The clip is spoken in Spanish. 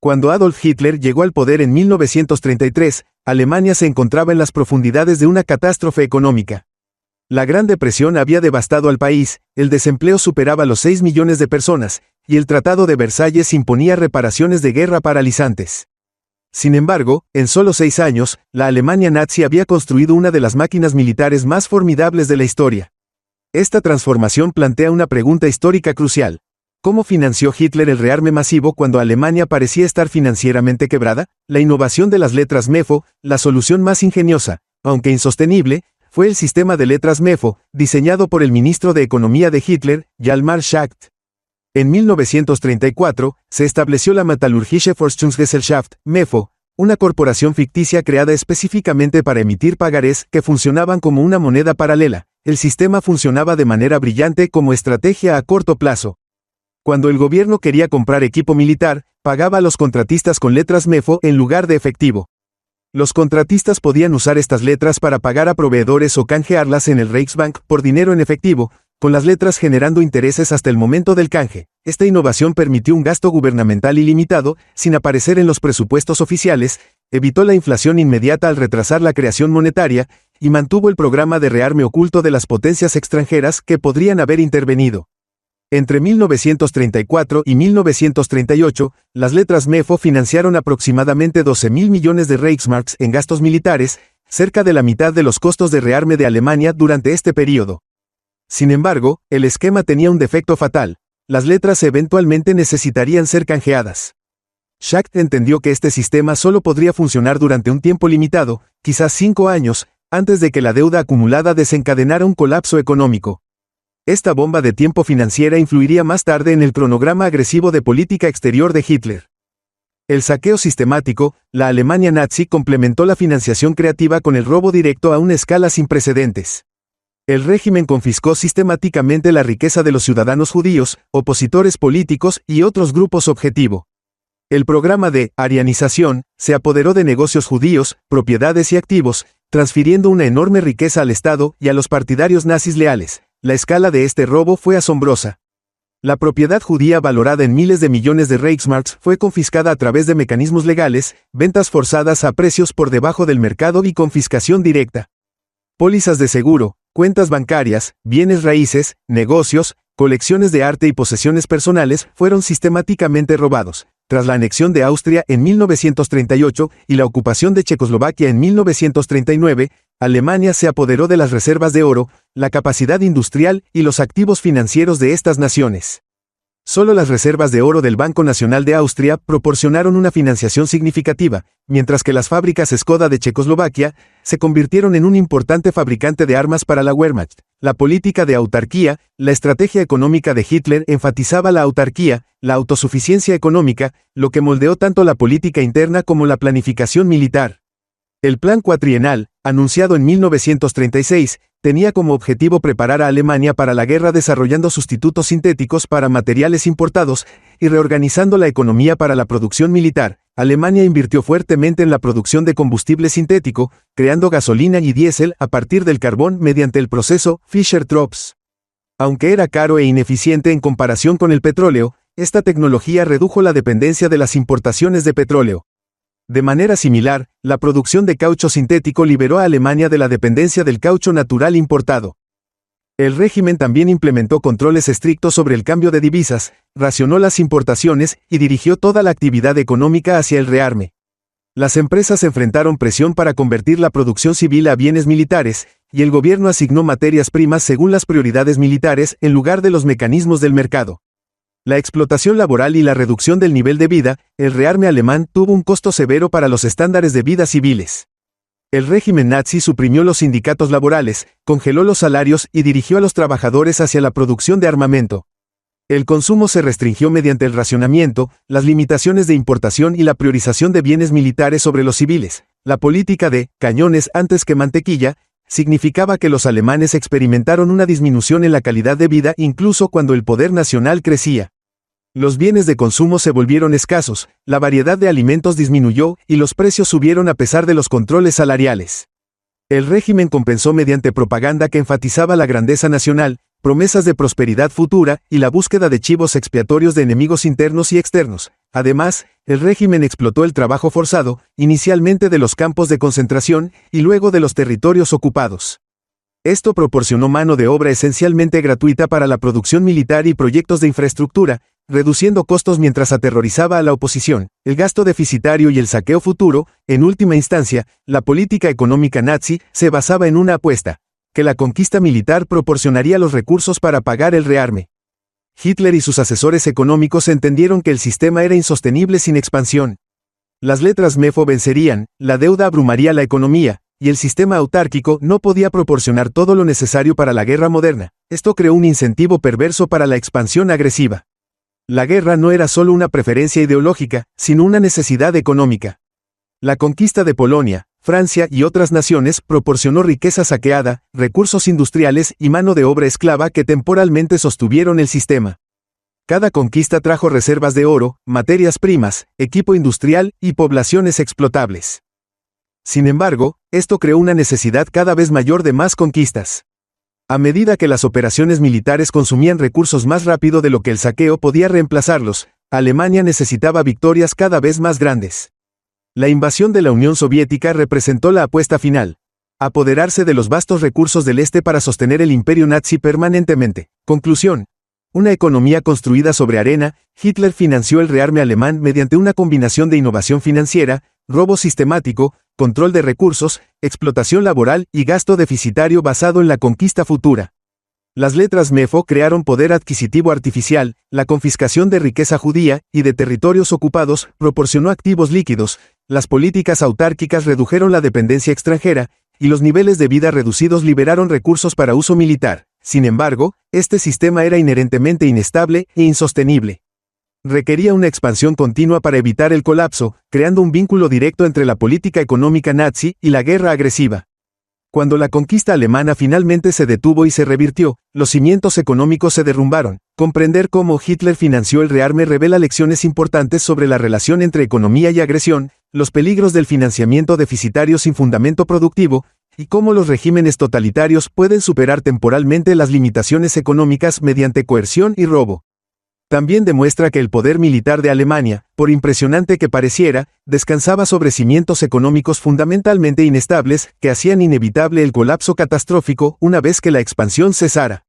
Cuando Adolf Hitler llegó al poder en 1933, Alemania se encontraba en las profundidades de una catástrofe económica. La Gran Depresión había devastado al país, el desempleo superaba los 6 millones de personas, y el Tratado de Versalles imponía reparaciones de guerra paralizantes. Sin embargo, en solo 6 años, la Alemania nazi había construido una de las máquinas militares más formidables de la historia. Esta transformación plantea una pregunta histórica crucial. ¿Cómo financió Hitler el rearme masivo cuando Alemania parecía estar financieramente quebrada? La innovación de las letras MEFO, la solución más ingeniosa, aunque insostenible, fue el sistema de letras MEFO, diseñado por el ministro de Economía de Hitler, Hjalmar Schacht. En 1934, se estableció la Metallurgische Forschungsgesellschaft, MEFO, una corporación ficticia creada específicamente para emitir pagarés que funcionaban como una moneda paralela. El sistema funcionaba de manera brillante como estrategia a corto plazo. Cuando el gobierno quería comprar equipo militar, pagaba a los contratistas con letras MEFO en lugar de efectivo. Los contratistas podían usar estas letras para pagar a proveedores o canjearlas en el Reichsbank por dinero en efectivo, con las letras generando intereses hasta el momento del canje. Esta innovación permitió un gasto gubernamental ilimitado, sin aparecer en los presupuestos oficiales, evitó la inflación inmediata al retrasar la creación monetaria, y mantuvo el programa de rearme oculto de las potencias extranjeras que podrían haber intervenido. Entre 1934 y 1938, las letras MEFO financiaron aproximadamente 12.000 millones de Reichsmarks en gastos militares, cerca de la mitad de los costos de rearme de Alemania durante este período. Sin embargo, el esquema tenía un defecto fatal. Las letras eventualmente necesitarían ser canjeadas. Schacht entendió que este sistema solo podría funcionar durante un tiempo limitado, quizás 5 años, antes de que la deuda acumulada desencadenara un colapso económico. Esta bomba de tiempo financiera influiría más tarde en el cronograma agresivo de política exterior de Hitler. El saqueo sistemático, la Alemania nazi complementó la financiación creativa con el robo directo a una escala sin precedentes. El régimen confiscó sistemáticamente la riqueza de los ciudadanos judíos, opositores políticos y otros grupos objetivo. El programa de arianización se apoderó de negocios judíos, propiedades y activos, transfiriendo una enorme riqueza al Estado y a los partidarios nazis leales. La escala de este robo fue asombrosa. La propiedad judía valorada en miles de millones de Reichsmarks fue confiscada a través de mecanismos legales, ventas forzadas a precios por debajo del mercado y confiscación directa. Pólizas de seguro, cuentas bancarias, bienes raíces, negocios, colecciones de arte y posesiones personales fueron sistemáticamente robados. Tras la anexión de Austria en 1938 y la ocupación de Checoslovaquia en 1939, Alemania se apoderó de las reservas de oro, la capacidad industrial y los activos financieros de estas naciones. Solo las reservas de oro del Banco Nacional de Austria proporcionaron una financiación significativa, mientras que las fábricas Škoda de Checoslovaquia se convirtieron en un importante fabricante de armas para la Wehrmacht. La política de autarquía, la estrategia económica de Hitler enfatizaba la autarquía, la autosuficiencia económica, lo que moldeó tanto la política interna como la planificación militar. El Plan Cuatrienal, anunciado en 1936, tenía como objetivo preparar a Alemania para la guerra desarrollando sustitutos sintéticos para materiales importados y reorganizando la economía para la producción militar. Alemania invirtió fuertemente en la producción de combustible sintético, creando gasolina y diésel a partir del carbón mediante el proceso Fischer-Tropsch. Aunque era caro e ineficiente en comparación con el petróleo, esta tecnología redujo la dependencia de las importaciones de petróleo. De manera similar, la producción de caucho sintético liberó a Alemania de la dependencia del caucho natural importado. El régimen también implementó controles estrictos sobre el cambio de divisas, racionó las importaciones y dirigió toda la actividad económica hacia el rearme. Las empresas enfrentaron presión para convertir la producción civil a bienes militares, y el gobierno asignó materias primas según las prioridades militares en lugar de los mecanismos del mercado. La explotación laboral y la reducción del nivel de vida, el rearme alemán tuvo un costo severo para los estándares de vida civiles. El régimen nazi suprimió los sindicatos laborales, congeló los salarios y dirigió a los trabajadores hacia la producción de armamento. El consumo se restringió mediante el racionamiento, las limitaciones de importación y la priorización de bienes militares sobre los civiles. La política de cañones antes que mantequilla significaba que los alemanes experimentaron una disminución en la calidad de vida incluso cuando el poder nacional crecía. Los bienes de consumo se volvieron escasos, la variedad de alimentos disminuyó y los precios subieron a pesar de los controles salariales. El régimen compensó mediante propaganda que enfatizaba la grandeza nacional, promesas de prosperidad futura y la búsqueda de chivos expiatorios de enemigos internos y externos. Además, el régimen explotó el trabajo forzado, inicialmente de los campos de concentración y luego de los territorios ocupados. Esto proporcionó mano de obra esencialmente gratuita para la producción militar y proyectos de infraestructura, reduciendo costos mientras aterrorizaba a la oposición. El gasto deficitario y el saqueo futuro, en última instancia, la política económica nazi se basaba en una apuesta, que la conquista militar proporcionaría los recursos para pagar el rearme. Hitler y sus asesores económicos entendieron que el sistema era insostenible sin expansión. Las letras MEFO vencerían, la deuda abrumaría la economía, y el sistema autárquico no podía proporcionar todo lo necesario para la guerra moderna. Esto creó un incentivo perverso para la expansión agresiva. La guerra no era solo una preferencia ideológica, sino una necesidad económica. La conquista de Polonia, Francia y otras naciones proporcionó riqueza saqueada, recursos industriales y mano de obra esclava que temporalmente sostuvieron el sistema. Cada conquista trajo reservas de oro, materias primas, equipo industrial y poblaciones explotables. Sin embargo, esto creó una necesidad cada vez mayor de más conquistas. A medida que las operaciones militares consumían recursos más rápido de lo que el saqueo podía reemplazarlos, Alemania necesitaba victorias cada vez más grandes. La invasión de la Unión Soviética representó la apuesta final: apoderarse de los vastos recursos del este para sostener el imperio nazi permanentemente. Conclusión: una economía construida sobre arena, Hitler financió el rearme alemán mediante una combinación de innovación financiera, robo sistemático, control de recursos, explotación laboral y gasto deficitario basado en la conquista futura. Las letras MEFO crearon poder adquisitivo artificial, la confiscación de riqueza judía y de territorios ocupados proporcionó activos líquidos, las políticas autárquicas redujeron la dependencia extranjera, y los niveles de vida reducidos liberaron recursos para uso militar. Sin embargo, este sistema era inherentemente inestable e insostenible. Requería una expansión continua para evitar el colapso, creando un vínculo directo entre la política económica nazi y la guerra agresiva. Cuando la conquista alemana finalmente se detuvo y se revirtió, los cimientos económicos se derrumbaron. Comprender cómo Hitler financió el rearme revela lecciones importantes sobre la relación entre economía y agresión, los peligros del financiamiento deficitario sin fundamento productivo, y cómo los regímenes totalitarios pueden superar temporalmente las limitaciones económicas mediante coerción y robo. También demuestra que el poder militar de Alemania, por impresionante que pareciera, descansaba sobre cimientos económicos fundamentalmente inestables que hacían inevitable el colapso catastrófico una vez que la expansión cesara.